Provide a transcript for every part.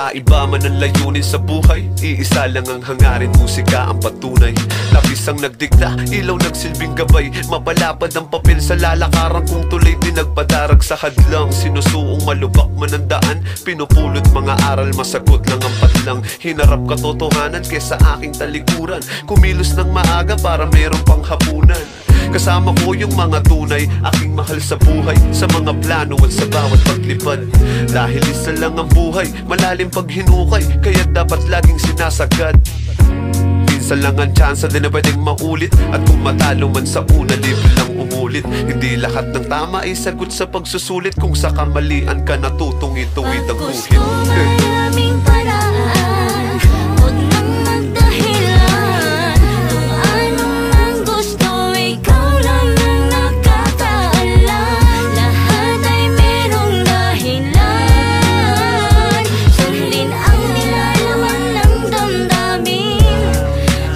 Magkaiba man ang layunin sa buhay, iisa lang ang hangarin, musika ang patunay. Lapis ang nagdikta, ilaw nagsilbing gabay, mapalapad ang papel sa lalakaran kung tuloy din nagpadarag sa hadlang. Sinusuong malubak man ang daan, pinupulot mga aral, masagot lang ang patlang. Hinarap katotohanan kesa aking talikuran, kumilos ng maaga para meron pang hapunan. Kasama ko yung mga tunay, aking mahal sa buhay, sa mga plano at sa bawat paglipad. Dahil isa lang ang buhay, malalim pag hinukay, kaya dapat laging sinasagad. Minsan lang ang tsansa, di na pwedeng maulit, at kung matalo man sa una, libre lang umulit. Hindi lahat ng tama ay sagot sa pagsusulit, kung sa kamalian ka natutong ituwid ang guhit. Maraming paraan, huwag nang magdahilan. Kung anong ang gusto, ikaw lang ang nakakaalam. Lahat ay merong dahilan, sundin ang nilalaman ng damdamin.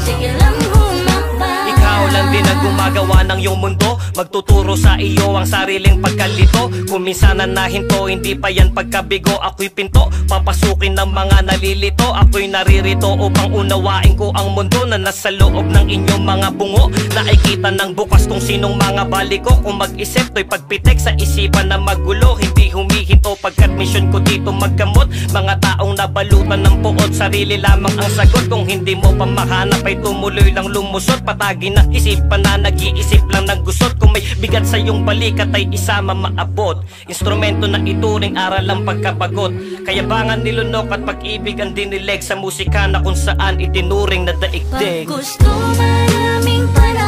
Sige lang humakbang. Ikaw lang din ang gumagawa ng iyong mundo, magtuturo sa iyo ang sariling pagkalito. Kung minsanan nahinto, hindi pa yan pagkabigo. Ako'y pinto, papasukin ng mga nalilito. Ako'y naririto upang unawain ko ang mundo na nasa loob ng inyong mga bungo. Nakikita ng bukas kung sinong mga baliko. Kung mag-isip to'y pagpitik sa isipan na magulo. Hindi humihinto pagkat misyon ko dito magkamot. Mga taong nabalutan ng puot, sarili lamang ang sagot. Kung hindi mo pa mahanap ay tumuloy lang lumusot. Patagi ng isipan na nag-iisip lang ng gusot. Kung may bigat sa iyong balikat ay isama maabot. Instrumento na ituring aral ang pagkabagot. Kayabangan nilunok at pag-ibig ang dinileg sa musika na kung saan itinuring na daigdig. Pag gusto maraming para